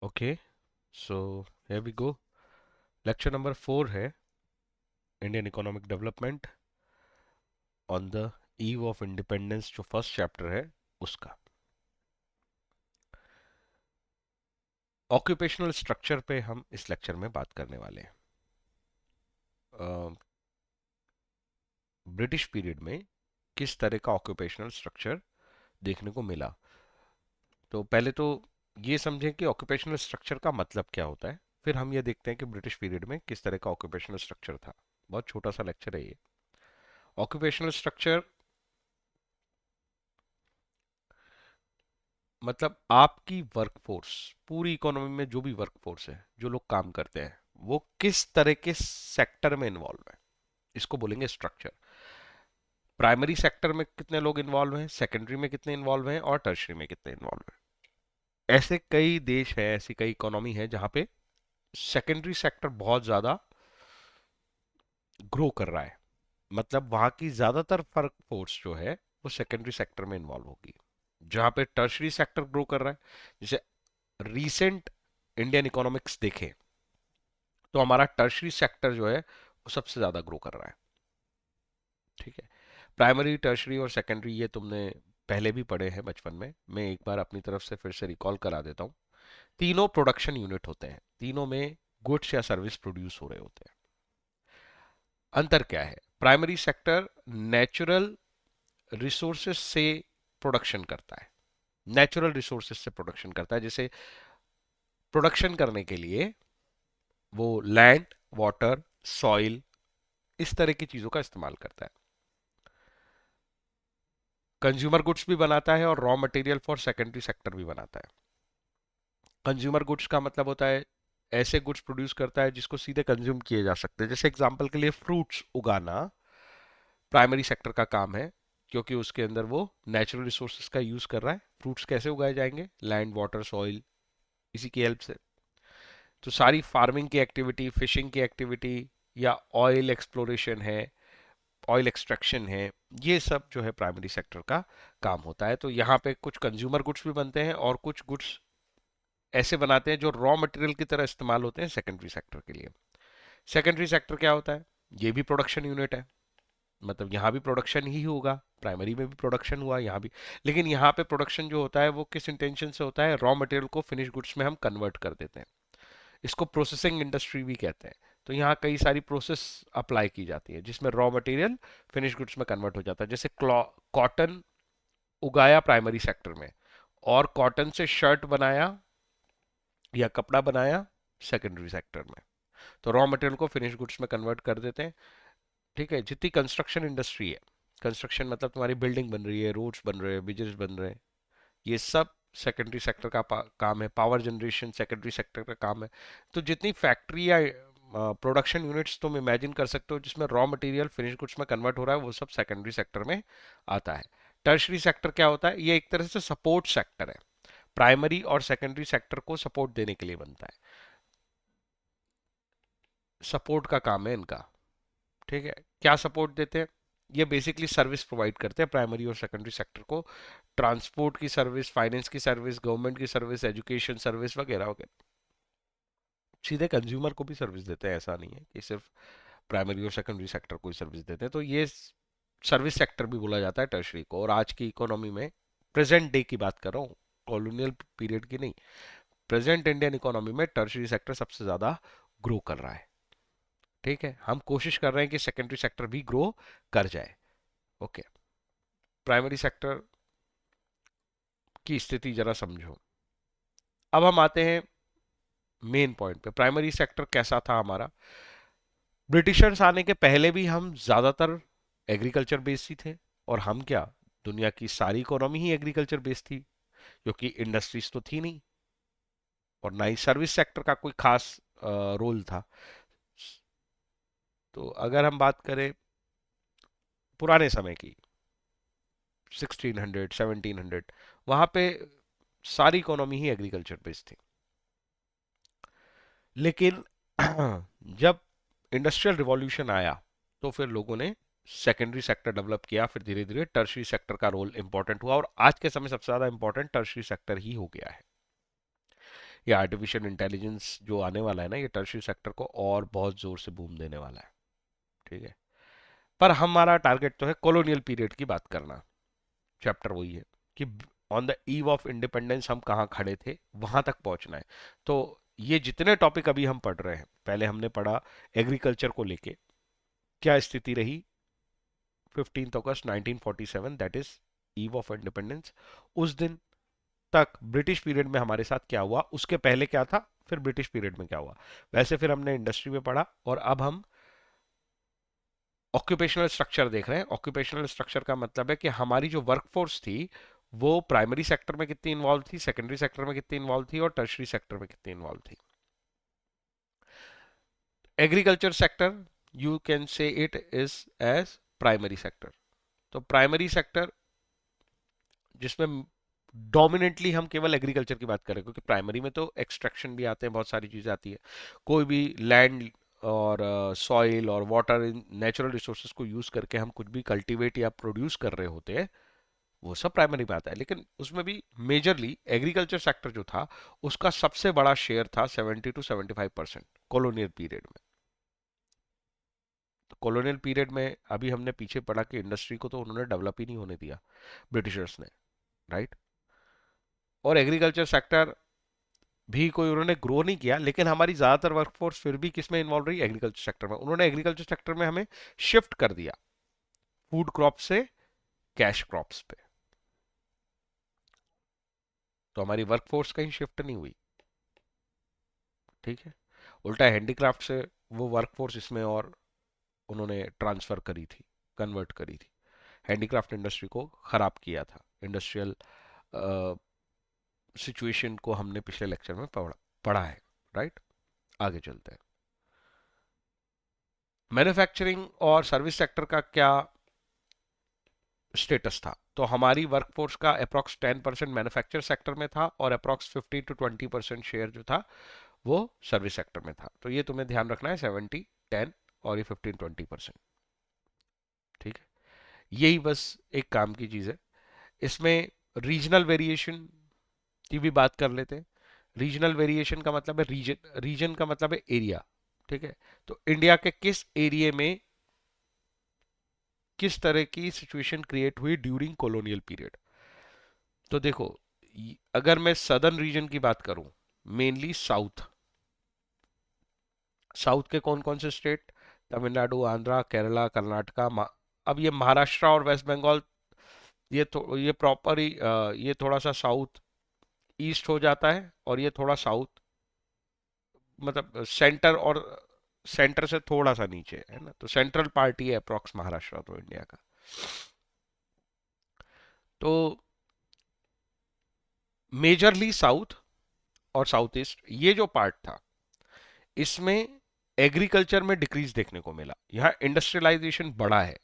Okay, so here we go. Lecture number 4 है Indian economic development on the eve of independence, जो first chapter है उसका। Occupational structure पे हम इस लेक्चर में बात करने वाले हैं। ब्रिटिश पीरियड में किस तरह का ऑक्यूपेशनल स्ट्रक्चर देखने को मिला। तो पहले तो ये समझें कि ऑक्यूपेशनल स्ट्रक्चर का मतलब क्या होता है, फिर हम ये देखते हैं कि ब्रिटिश पीरियड में किस तरह का ऑक्यूपेशनल स्ट्रक्चर था। बहुत छोटा सा लेक्चर है ये। ऑक्यूपेशनल स्ट्रक्चर मतलब आपकी वर्कफोर्स, पूरी इकोनॉमी में जो भी वर्कफोर्स है, जो लोग काम करते हैं, वो किस तरह के सेक्टर में इन्वॉल्व है, इसको बोलेंगे स्ट्रक्चर। प्राइमरी सेक्टर में कितने लोग इन्वॉल्व हैं, सेकेंडरी में कितने इन्वॉल्व हैं और टर्शरी में कितने इन्वॉल्व हैं। ऐसे कई देश हैं, ऐसी कई इकोनॉमी है जहां पे सेकेंडरी सेक्टर बहुत ज्यादा ग्रो कर रहा है। मतलब वहां की ज्यादातर वर्कफोर्स जो है वो सेकेंडरी सेक्टर में इन्वॉल्व होगी। जहां पे टर्शरी सेक्टर ग्रो कर रहा है, जैसे रीसेंट इंडियन इकोनॉमिक्स देखें तो हमारा टर्शरी सेक्टर जो है वो सबसे ज्यादा ग्रो कर रहा है। ठीक है, प्राइमरी, टर्शरी और सेकेंडरी ये तुमने पहले भी पढ़े हैं बचपन में। मैं एक बार अपनी तरफ से फिर से रिकॉल करा देता हूँ। तीनों प्रोडक्शन यूनिट होते हैं, तीनों में गुड्स या सर्विस प्रोड्यूस हो रहे होते हैं। अंतर क्या है? प्राइमरी सेक्टर नेचुरल रिसोर्सेस से प्रोडक्शन करता है, नेचुरल रिसोर्सेस से प्रोडक्शन करता है। जैसे प्रोडक्शन करने के लिए वो लैंड, वाटर, सॉइल, इस तरह की चीजों का इस्तेमाल करता है। कंज्यूमर गुड्स भी बनाता है और raw material for secondary sector भी बनाता है। कंज्यूमर गुड्स का मतलब होता है ऐसे गुड्स प्रोड्यूस करता है जिसको सीधे कंज्यूम किए जा सकते हैं। जैसे एग्जांपल के लिए फ्रूट्स उगाना प्राइमरी सेक्टर का काम है, क्योंकि उसके अंदर वो नेचुरल रिसोर्सेज का यूज कर रहा है। फ्रूट्स कैसे उगाए जाएंगे? लैंड, वाटर, सॉइल, इसी की हेल्प से। तो सारी फार्मिंग की एक्टिविटी, फिशिंग की एक्टिविटी या ऑयल एक्सप्लोरेशन है, ऑयल एक्सट्रैक्शन है, ये सब जो है प्राइमरी सेक्टर का काम होता है। तो यहाँ पे कुछ कंज्यूमर गुड्स भी बनते हैं और कुछ गुड्स ऐसे बनाते हैं जो रॉ मटेरियल की तरह इस्तेमाल होते हैं सेकेंडरी सेक्टर के लिए। सेकेंडरी सेक्टर क्या होता है? ये भी प्रोडक्शन यूनिट है, मतलब यहाँ भी प्रोडक्शन ही होगा, प्राइमरी में भी प्रोडक्शन हुआ, यहाँ भी। लेकिन यहाँ पे प्रोडक्शन जो होता है वो किस इंटेंशन से होता है? रॉ मटेरियल को फिनिश गुड्स में हम कन्वर्ट कर देते हैं। इसको प्रोसेसिंग इंडस्ट्री भी कहते हैं। तो यहाँ कई सारी प्रोसेस अप्लाई की जाती है जिसमें रॉ मटेरियल फिनिश गुड्स में कन्वर्ट हो जाता है। जैसे कॉटन उगाया प्राइमरी सेक्टर में और कॉटन से शर्ट बनाया या कपड़ा बनाया सेकेंडरी सेक्टर में, तो रॉ मटेरियल को फिनिश गुड्स में कन्वर्ट कर देते हैं। ठीक है, जितनी कंस्ट्रक्शन इंडस्ट्री है, कंस्ट्रक्शन मतलब तुम्हारी बिल्डिंग बन रही है, रोड्स बन रहे हैं, ब्रिजेस बन रहे हैं, ये सब सेकेंडरी सेक्टर का काम है। पावर जनरेशन सेकेंडरी सेक्टर का काम है। तो जितनी फैक्ट्री या प्रोडक्शन यूनिट्स तुम इमेजिन कर सकते हो जिसमें रॉ मटेरियल फिनिश गुड्स में कन्वर्ट हो रहा है, वो सब सेकेंडरी सेक्टर में आता है। टर्शरी सेक्टर क्या होता है? ये एक तरह से सपोर्ट सेक्टर है, प्राइमरी और सेकेंडरी सेक्टर को सपोर्ट देने के लिए बनता है, सपोर्ट का काम है इनका। ठीक है, क्या सपोर्ट देते हैं? ये बेसिकली सर्विस प्रोवाइड करते हैं प्राइमरी और सेकेंडरी सेक्टर को। ट्रांसपोर्ट की सर्विस, फाइनेंस की सर्विस, गवर्नमेंट की सर्विस, एजुकेशन सर्विस वगैरह वगैरह। सीधे कंज्यूमर को भी सर्विस देते हैं, ऐसा नहीं है कि सिर्फ प्राइमरी और सेकेंडरी सेक्टर को ही सर्विस देते हैं। तो ये सर्विस सेक्टर भी बोला जाता है टर्शरी को। और आज की इकोनॉमी में, प्रेजेंट डे की बात कर रहा हूँ, कॉलोनियल पीरियड की नहीं, प्रेजेंट इंडियन इकोनॉमी में टर्शरी सेक्टर सबसे ज्यादा ग्रो कर रहा है। ठीक है, हम कोशिश कर रहे हैं कि सेकेंडरी सेक्टर भी ग्रो कर जाए। ओके, प्राइमरी सेक्टर की स्थिति जरा समझो। अब हम आते हैं मेन पॉइंट पे, प्राइमरी सेक्टर कैसा था हमारा। ब्रिटिशर्स आने के पहले भी हम ज्यादातर एग्रीकल्चर बेस्ड ही थे। और हम क्या, दुनिया की सारी इकोनॉमी ही एग्रीकल्चर बेस्ड थी, क्योंकि इंडस्ट्रीज तो थी नहीं और ना ही सर्विस सेक्टर का कोई खास रोल था। तो अगर हम बात करें पुराने समय की, 1600 1700, वहां पे सारी इकोनॉमी ही एग्रीकल्चर बेस्ड थी। लेकिन जब इंडस्ट्रियल रिवॉल्यूशन आया तो फिर लोगों ने सेकेंडरी सेक्टर डेवलप किया, फिर धीरे धीरे टर्शरी सेक्टर का रोल इंपॉर्टेंट हुआ और आज के समय सबसे ज्यादा इंपॉर्टेंट टर्शरी सेक्टर ही हो गया है। ये आर्टिफिशियल इंटेलिजेंस जो आने वाला है ना, ये टर्शियरी सेक्टर को और बहुत जोर से बूम देने वाला है। ठीक है, पर हमारा टारगेट तो है कॉलोनियल पीरियड की बात करना। चैप्टर वही है कि on the eve of independence हम कहाँ खड़े थे, वहां तक पहुंचना है। तो ये जितने टॉपिक अभी हम पढ़ रहे हैं, पहले हमने पढ़ा एग्रीकल्चर को लेके क्या स्थिति रही 15 अगस्त 1947, that is eve of independence. उस दिन तक ब्रिटिश पीरियड में हमारे साथ क्या हुआ, उसके पहले क्या था, फिर ब्रिटिश पीरियड में क्या हुआ। वैसे फिर हमने इंडस्ट्री में पढ़ा, और अब हम ऑक्यूपेशनल स्ट्रक्चर देख रहे हैं। ऑक्यूपेशनल स्ट्रक्चर का मतलब है कि हमारी जो वर्कफोर्स थी वो प्राइमरी सेक्टर में कितनी इन्वॉल्व थी, सेकेंडरी सेक्टर में कितनी इन्वॉल्व थी, और टर्शरी सेक्टर में कितनी इन्वॉल्व थी। Agriculture sector you can say it is as primary sector. तो प्राइमरी सेक्टर जिसमें डोमिनेटली हम केवल एग्रीकल्चर की बात करें, क्योंकि प्राइमरी में तो एक्सट्रैक्शन भी आते हैं, बहुत सारी चीजें आती है। कोई भी लैंड और सॉइल और वाटर, नेचुरल रिसोर्सेज को यूज करके हम कुछ भी कल्टीवेट या प्रोड्यूस कर रहे होते हैं, वो सब प्राइमरी में आता है। लेकिन उसमें भी मेजरली एग्रीकल्चर सेक्टर जो था, उसका सबसे बड़ा शेयर था 70 to 75% कॉलोनियल पीरियड में। तो कॉलोनियल पीरियड में अभी हमने पीछे पढ़ा कि इंडस्ट्री को तो उन्होंने डेवलप ही नहीं होने दिया, ब्रिटिशर्स ने, राइट। और एग्रीकल्चर सेक्टर भी कोई उन्होंने ग्रो नहीं किया, लेकिन हमारी ज्यादातर वर्कफोर्स फिर भी किसमें इन्वॉल्व रही, एग्रीकल्चर सेक्टर में। उन्होंने एग्रीकल्चर सेक्टर में हमें शिफ्ट कर दिया फूड क्रॉप से कैश क्रॉप्स पे। तो हमारी वर्कफोर्स कहीं शिफ्ट नहीं हुई। ठीक है, उल्टा हैंडीक्राफ्ट से वो वर्कफोर्स इसमें और उन्होंने ट्रांसफर करी थी, कन्वर्ट करी थी। हैंडीक्राफ्ट इंडस्ट्री को खराब किया था। इंडस्ट्रियल सिचुएशन को हमने पिछले लेक्चर में पढ़ा है, राइट। आगे चलते हैं। मैन्युफैक्चरिंग और सर्विस सेक्टर का क्या स्टेटस था। तो हमारी वर्कफोर्स का अप्रॉक्स 10% मैन्युफैक्चर सेक्टर में था, और अप्रॉक्स 15 to 20% शेयर जो था वो सर्विस सेक्टर में था। तो ये तुम्हें ध्यान रखना है, 70-10 और ये 15-20%। ठीक है, यही बस एक काम की चीज है। इसमें रीजनल वेरिएशन की भी बात कर लेते हैं। रीजनल वेरिएशन का मतलब है रीजन, रीजन का मतलब है एरिया। ठीक है, तो इंडिया के किस एरिया में किस तरह की सिचुएशन क्रिएट हुई ड्यूरिंग कॉलोनियल पीरियड। तो देखो, अगर मैं सदर्न रीजन की बात करूं, मेनली साउथ, साउथ के कौन कौन से स्टेट, तमिलनाडु, आंध्रा, केरला, कर्नाटका, अब ये महाराष्ट्र और वेस्ट बंगाल, ये प्रॉपर ही ये थोड़ा सा साउथ ईस्ट हो जाता है, और ये थोड़ा साउथ मतलब सेंटर, और सेंटर से थोड़ा सा नीचे है ना, तो सेंट्रल पार्टी है अप्रॉक्स महाराष्ट्र तो इंडिया का। तो मेजरली साउथ और साउथ ईस्ट, ये जो पार्ट था, इसमें एग्रीकल्चर में डिक्रीज देखने को मिला। यहां इंडस्ट्रियलाइजेशन बढ़ा है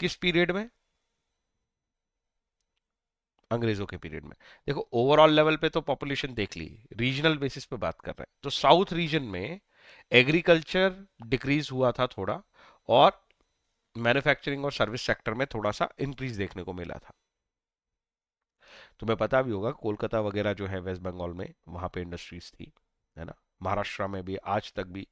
किस पीरियड में, अंग्रेजों के पीरियड में। देखो, ओवरऑल लेवल पे तो पॉपुलेशन देख ली, रीजनल बेसिस पे बात कर रहे हैं, तो साउथ रीजन में एग्रीकल्चर डिक्रीज हुआ था थोड़ा, और मैन्युफैक्चरिंग और सर्विस सेक्टर में थोड़ा सा इंक्रीज देखने को मिला था। तुम्हें पता भी होगा, कोलकाता वगैरह जो है वेस्ट बंगाल में, वहां पे इंडस्ट्रीज थी, है ना। महाराष्ट्र में भी आज तक भी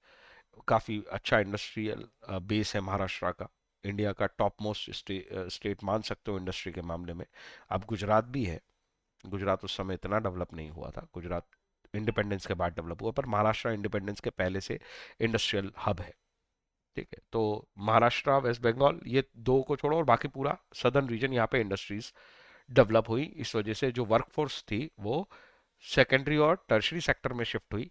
काफी अच्छा इंडस्ट्रियल बेस है महाराष्ट्र का। इंडिया का टॉप मोस्ट स्टेट मान सकते हो इंडस्ट्री के मामले में। अब गुजरात भी है, गुजरात उस समय इतना डेवलप नहीं हुआ था, गुजरात इंडिपेंडेंस के बाद डेवलप हुआ, पर महाराष्ट्र इंडिपेंडेंस के पहले से इंडस्ट्रियल हब है। ठीक है, तो महाराष्ट्र, वेस्ट बंगाल, ये दो को छोड़ो और बाकी पूरा सदर्न रीजन, यहाँ पे इंडस्ट्रीज डेवलप हुई। इस वजह से जो वर्कफोर्स थी वो सेकेंडरी और टर्शरी सेक्टर में शिफ्ट हुई,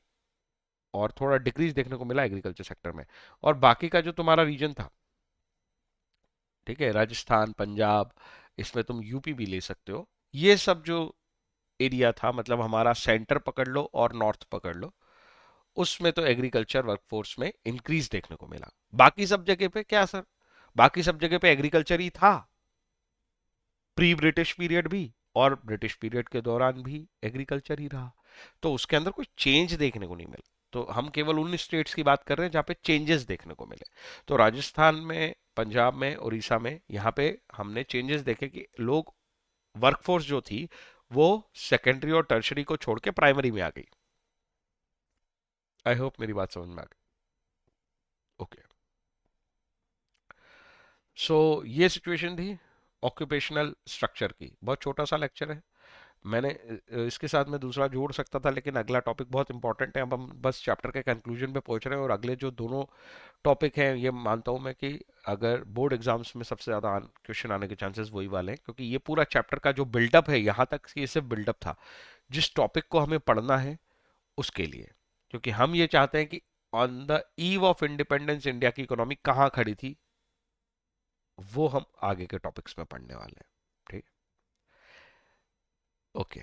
और थोड़ा डिक्रीज देखने को मिला एग्रीकल्चर सेक्टर में। और बाकी का जो तुम्हारा रीजन था, ठीक है, राजस्थान, पंजाब, इसमें तुम यूपी भी ले सकते हो, ये सब जो एरिया था, मतलब हमारा सेंटर पकड़ लो और नॉर्थ पकड़ लो, उसमें तो एग्रीकल्चर वर्कफोर्स में इंक्रीज देखने को मिला। बाकी सब जगह पे क्या सर, बाकी सब जगह पे एग्रीकल्चर ही था, प्री ब्रिटिश पीरियड भी और ब्रिटिश पीरियड के दौरान भी एग्रीकल्चर ही रहा। तो उसके अंदर कोई चेंज देखने को नहीं मिला। तो हम केवल उन स्टेट्स की बात कर रहे हैं जहां पे चेंजेस देखने को मिले। तो राजस्थान में, पंजाब में, उड़ीसा में, यहाँ पे हमने चेंजेस देखे कि लोग, वर्कफोर्स जो थी वो सेकेंडरी और टर्शरी को छोड़ के प्राइमरी में आ गई। आई होप मेरी बात समझ में आ गई। ओके, सो ये सिचुएशन थी ऑक्यूपेशनल स्ट्रक्चर की। बहुत छोटा सा लेक्चर है, मैंने इसके साथ में दूसरा जोड़ सकता था, लेकिन अगला टॉपिक बहुत इंपॉर्टेंट है। अब हम बस चैप्टर के कंक्लूजन पे पहुंच रहे हैं, और अगले जो दोनों टॉपिक हैं, ये मानता हूं मैं कि अगर बोर्ड एग्जाम्स में सबसे ज़्यादा क्वेश्चन आने के चांसेस वही वाले हैं, क्योंकि ये पूरा चैप्टर का जो बिल्डअप है, यहाँ तक ये सिर्फ बिल्डअप था जिस टॉपिक को हमें पढ़ना है उसके लिए। क्योंकि हम ये चाहते हैं कि on the eve of independence India की इकोनॉमी कहाँ खड़ी थी, वो हम आगे के टॉपिक्स में पढ़ने वाले हैं। ठीक, ओके,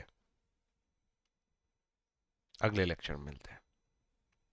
अगले लेक्चर में मिलते हैं।